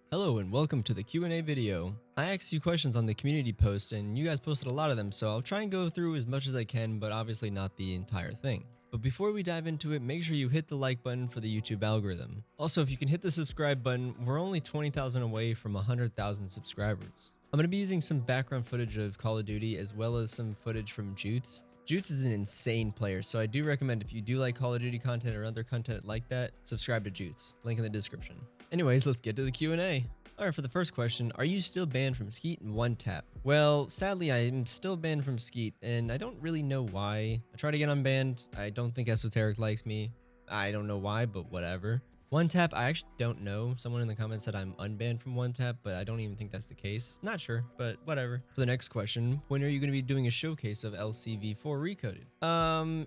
Hello and welcome to the Q&A video. I asked you questions on the community post and you guys posted a lot of them, so I'll try and go through as much as I can, but obviously not the entire thing. But before we dive into it, make sure you hit the like button for the YouTube algorithm. Also, if you can hit the subscribe button, we're only 20,000 away from 100,000 subscribers. I'm going to be using some background footage of Call of Duty as well as some footage from Jutes. Jutes is an insane player, so I do recommend if you do like Call of Duty content or other content like that, subscribe to Jutes. Link in the description. Anyways, let's get to the Q&A. Alright, for the first question, are you still banned from Skeet and OneTap? Well, sadly, I am still banned from Skeet, and I don't really know why. I try to get unbanned. I don't think Esoteric likes me. I don't know why, but whatever. OneTap, I actually don't know. Someone in the comments said I'm unbanned from OneTap, but I don't even think that's the case. Not sure, but whatever. For the next question, when are you going to be doing a showcase of LCV4 Recoded?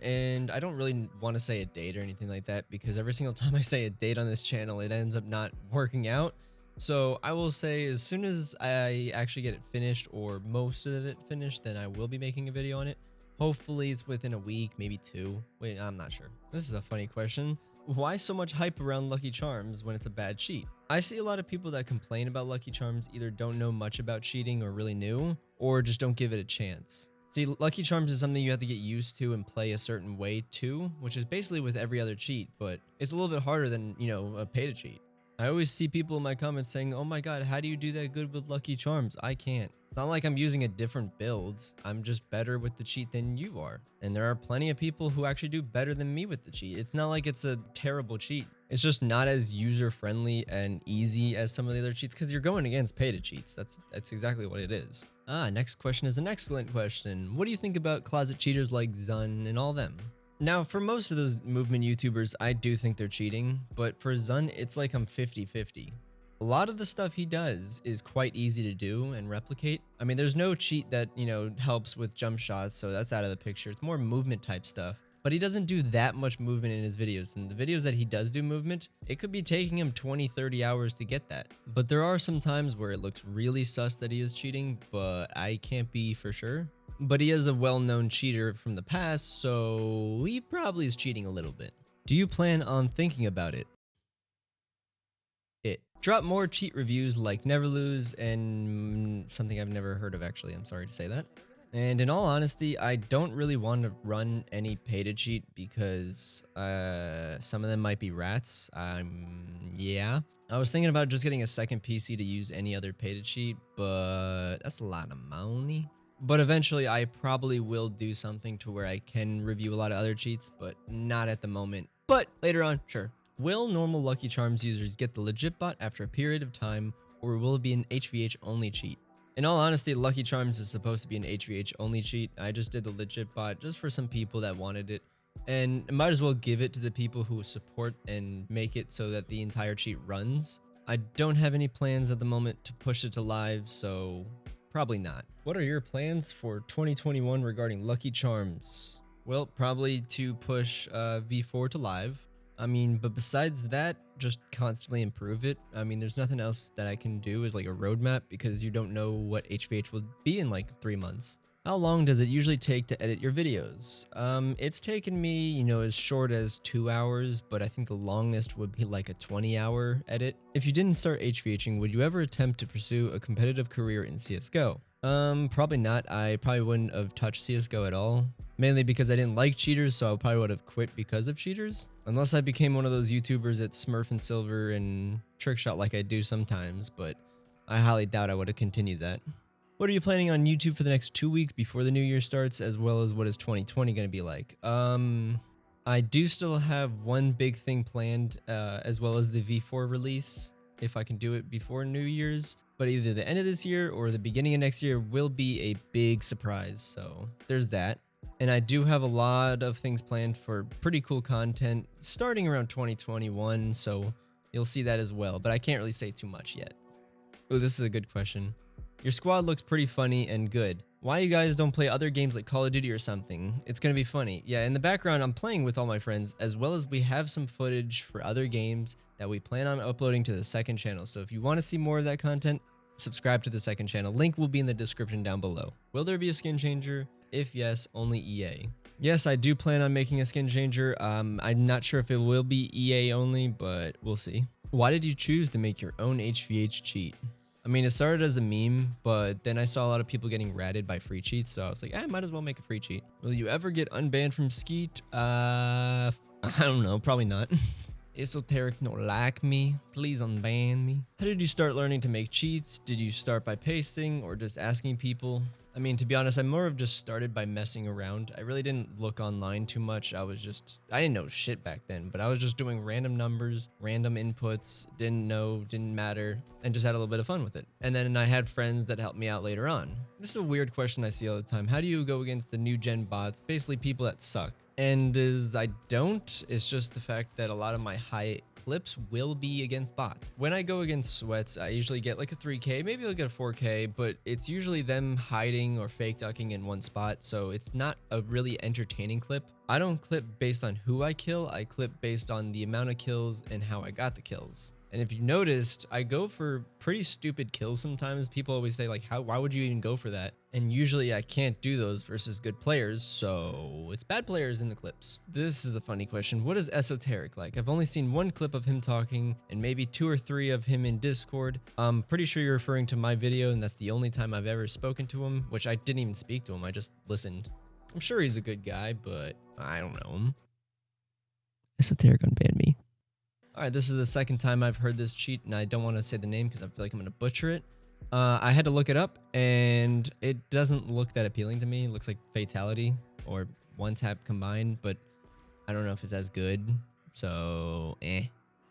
And I don't really want to say a date or anything like that, because every single time I say a date on this channel, it ends up not working out. So I will say as soon as I actually get it finished or most of it finished, then I will be making a video on it. Hopefully it's within a week, maybe 2. Wait, I'm not sure. This is a funny question. Why so much hype around LuckyCharms when it's a bad cheat? I see a lot of people that complain about LuckyCharms either don't know much about cheating or really new, or just don't give it a chance. See, LuckyCharms is something you have to get used to and play a certain way too, which is basically with every other cheat, but it's a little bit harder than, a pay to cheat. I always see people in my comments saying, oh my god, how do you do that good with LuckyCharms? I can't. It's not like I'm using a different build. I'm just better with the cheat than you are. And there are plenty of people who actually do better than me with the cheat. It's not like it's a terrible cheat. It's just not as user-friendly and easy as some of the other cheats because you're going against pay-to cheats. That's exactly what it is. Next question is an excellent question. What do you think about closet cheaters like Zun and all them? Now, for most of those movement YouTubers, I do think they're cheating, but for Zun, it's like I'm 50-50. A lot of the stuff he does is quite easy to do and replicate. I mean, there's no cheat that, helps with jump shots, so that's out of the picture. It's more movement type stuff. But he doesn't do that much movement in his videos, and the videos that he does do movement, it could be taking him 20-30 hours to get that. But there are some times where it looks really sus that he is cheating, but I can't be for sure. But he is a well-known cheater from the past, so he probably is cheating a little bit. Do you plan on thinking about it? Drop more cheat reviews like Never Lose and something I've never heard of actually, I'm sorry to say that. And in all honesty, I don't really want to run any pay to cheat because some of them might be rats. Yeah. I was thinking about just getting a second PC to use any other pay to cheat, but that's a lot of money. But eventually I probably will do something to where I can review a lot of other cheats, but not at the moment. But later on, sure. Will normal LuckyCharms users get the legit bot after a period of time, or will it be an HVH only cheat? In all honesty, LuckyCharms is supposed to be an HVH only cheat. I just did the legit bot just for some people that wanted it, and might as well give it to the people who support and make it so that the entire cheat runs. I don't have any plans at the moment to push it to live, so probably not. What are your plans for 2021 regarding LuckyCharms? Well, probably to push V4 to live. But besides that, just constantly improve it. There's nothing else that I can do as like a roadmap because you don't know what HVH will be in like 3 months. How long does it usually take to edit your videos? It's taken me, as short as 2 hours, but I think the longest would be like a 20-hour edit. If you didn't start HVHing, would you ever attempt to pursue a competitive career in CSGO? Probably not. I probably wouldn't have touched CSGO at all. Mainly because I didn't like cheaters, so I probably would have quit because of cheaters. Unless I became one of those YouTubers that smurf and silver and trickshot like I do sometimes, but I highly doubt I would have continued that. What are you planning on YouTube for the next 2 weeks before the new year starts, as well as what is 2020 going to be like? I do still have one big thing planned, as well as the V4 release, if I can do it before New Year's. But either the end of this year or the beginning of next year will be a big surprise, so there's that. And I do have a lot of things planned for pretty cool content starting around 2021, so you'll see that as well, but I can't really say too much yet. Oh, this is a good question. Your squad looks pretty funny and good. Why you guys don't play other games like Call of Duty or something? It's gonna be funny. Yeah, in the background, I'm playing with all my friends, as well as we have some footage for other games that we plan on uploading to the second channel. So if you want to see more of that content, subscribe to the second channel. Link will be in the description down below. Will there be a skin changer? If yes, only EA. Yes, I do plan on making a skin changer. I'm not sure if it will be EA only, but we'll see. Why did you choose to make your own HVH cheat? I mean, it started as a meme, but then I saw a lot of people getting ratted by free cheats, so I was like, might as well make a free cheat. Will you ever get unbanned from Skeet? I don't know, probably not. Esoteric no like me, please unban me. How did you start learning to make cheats? Did you start by pasting or just asking people? I mean, to be honest, I more of just started by messing around. I really didn't look online too much. I didn't know shit back then, but I was just doing random numbers, random inputs, didn't matter, and just had a little bit of fun with it. And then I had friends that helped me out later on. This is a weird question I see all the time. How do you go against the new gen bots? Basically people that suck. And I don't, it's just the fact that a lot of my high clips will be against bots. When I go against sweats, I usually get like a 3K, maybe I'll get a 4K, but it's usually them hiding or fake ducking in one spot, so it's not a really entertaining clip. I don't clip based on who I kill, I clip based on the amount of kills and how I got the kills. And if you noticed, I go for pretty stupid kills sometimes. People always say like, why would you even go for that? And usually I can't do those versus good players, so it's bad players in the clips. This is a funny question. What is Esoteric like? I've only seen one clip of him talking and maybe 2 or 3 of him in Discord. I'm pretty sure you're referring to my video, and that's the only time I've ever spoken to him, which I didn't even speak to him, I just listened. I'm sure he's a good guy, but I don't know him. Esoteric unbanned me. Alright, this is the second time I've heard this cheat, and I don't want to say the name because I feel like I'm going to butcher it. I had to look it up, and it doesn't look that appealing to me. It looks like Fatality or One Tap combined, but I don't know if it's as good, so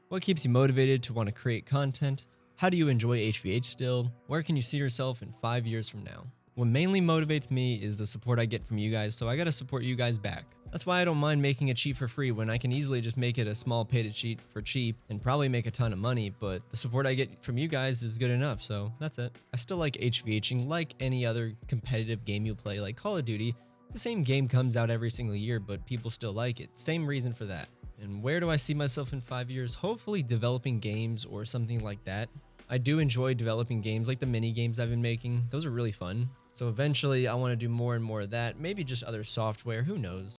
What keeps you motivated to want to create content? How do you enjoy HVH still? Where can you see yourself in 5 years from now? What mainly motivates me is the support I get from you guys, so I gotta support you guys back. That's why I don't mind making a cheat for free when I can easily just make it a small paid cheat for cheap and probably make a ton of money, but the support I get from you guys is good enough, so that's it. I still like HVHing like any other competitive game you play, like Call of Duty. The same game comes out every single year, but people still like it. Same reason for that. And where do I see myself in 5 years? Hopefully developing games or something like that. I do enjoy developing games like the mini games I've been making. Those are really fun. So eventually I want to do more and more of that. Maybe just other software, who knows?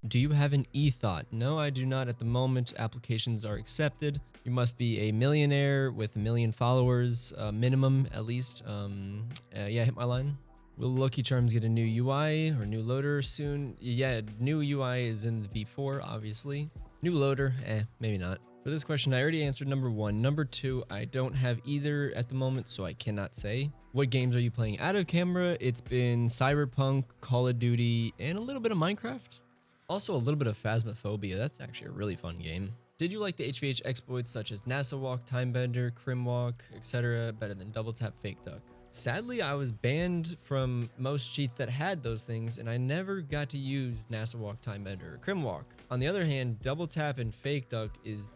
Do you have an e-thought? No, I do not at the moment. Applications are accepted. You must be a millionaire with 1 million followers, minimum at least. Yeah, hit my line. Will LuckyCharms get a new UI or new loader soon? Yeah, new UI is in the V4, obviously. New loader, maybe not. For this question, I already answered number 1. Number 2, I don't have either at the moment, so I cannot say. What games are you playing out of camera? It's been Cyberpunk, Call of Duty, and a little bit of Minecraft. Also a little bit of Phasmophobia. That's actually a really fun game. Did you like the HVH exploits such as NASA Walk, Time Bender, Crim Walk, etc. better than Double Tap, Fake Duck? Sadly, I was banned from most cheats that had those things, and I never got to use NASA Walk, Time Bender, or Crim Walk. On the other hand, Double Tap and Fake Duck is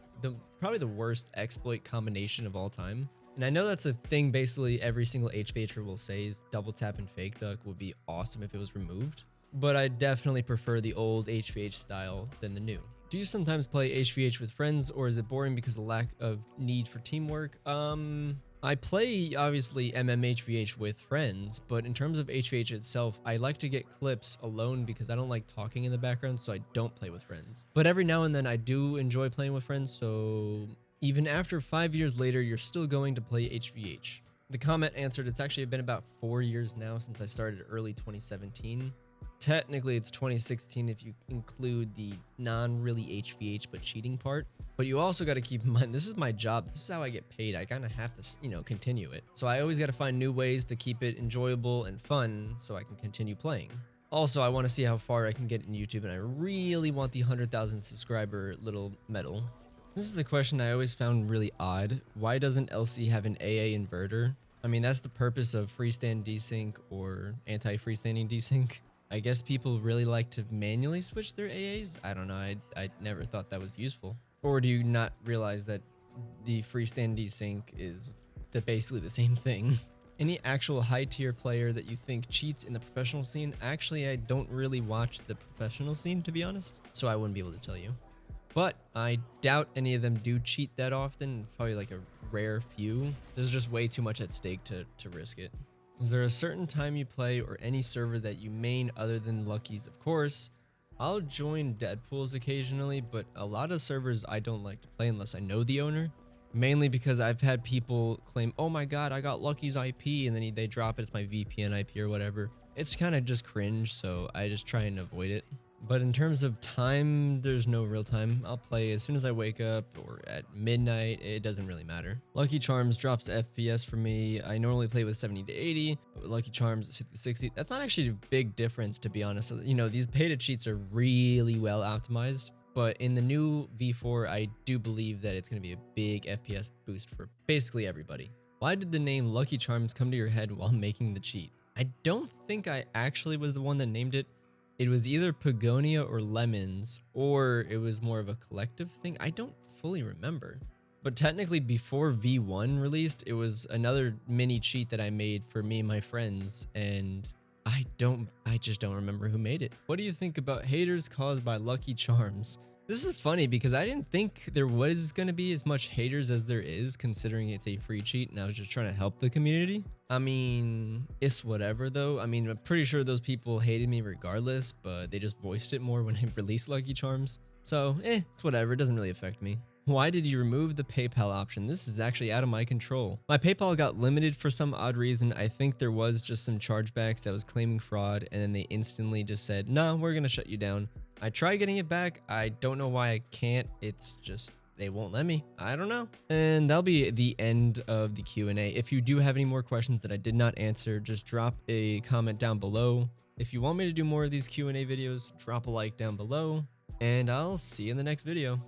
probably the worst exploit combination of all time. And I know that's a thing basically every single HVHer will say is Double Tap and Fake Duck would be awesome if it was removed. But I definitely prefer the old HVH style than the new. Do you sometimes play HVH with friends, or is it boring because of the lack of need for teamwork? I play, obviously, MMHVH with friends, but in terms of HVH itself, I like to get clips alone because I don't like talking in the background, so I don't play with friends. But every now and then I do enjoy playing with friends, so even after 5 years later, you're still going to play HVH. The comment answered, it's actually been about 4 years now since I started early 2017. Technically, it's 2016 if you include the non-really HVH but cheating part. But you also got to keep in mind, this is my job. This is how I get paid. I kind of have to, continue it. So I always got to find new ways to keep it enjoyable and fun so I can continue playing. Also, I want to see how far I can get in YouTube, and I really want the 100,000 subscriber little medal. This is a question I always found really odd. Why doesn't LC have an AA inverter? I mean, that's the purpose of freestand desync or anti-freestanding desync. I guess people really like to manually switch their AAs. I don't know. I never thought that was useful. Or do you not realize that the freestand desync is basically the same thing? Any actual high tier player that you think cheats in the professional scene? Actually, I don't really watch the professional scene, to be honest, so I wouldn't be able to tell you. But I doubt any of them do cheat that often. It's probably like a rare few. There's just way too much at stake to risk it. Is there a certain time you play or any server that you main other than Lucky's? Of course. I'll join Deadpools occasionally, but a lot of servers I don't like to play unless I know the owner. Mainly because I've had people claim, oh my god, I got Lucky's IP, and then they drop it as my VPN IP or whatever. It's kind of just cringe, so I just try and avoid it. But in terms of time, there's no real time. I'll play as soon as I wake up or at midnight. It doesn't really matter. LuckyCharms drops FPS for me. I normally play with 70 to 80, but with LuckyCharms it's 50 to 60. That's not actually a big difference, to be honest. You know, these beta cheats are really well optimized. But in the new V4, I do believe that it's going to be a big FPS boost for basically everybody. Why did the name LuckyCharms come to your head while making the cheat? I don't think I actually was the one that named it. It was either Pagonia or Lemons, or it was more of a collective thing. I don't fully remember. But technically before V1 released, it was another mini cheat that I made for me and my friends, and I just don't remember who made it. What do you think about haters caused by LuckyCharms? This is funny because I didn't think there was going to be as much haters as there is, considering it's a free cheat and I was just trying to help the community. I mean, it's whatever though. I mean, I'm pretty sure those people hated me regardless, but they just voiced it more when I released LuckyCharms. So, it's whatever. It doesn't really affect me. Why did you remove the PayPal option? This is actually out of my control. My PayPal got limited for some odd reason. I think there was just some chargebacks that was claiming fraud, and then they instantly just said, no, we're going to shut you down. I tried getting it back. I don't know why I can't. It's just they won't let me. I don't know. And that'll be the end of the Q&A. If you do have any more questions that I did not answer, just drop a comment down below. If you want me to do more of these Q&A videos, drop a like down below, and I'll see you in the next video.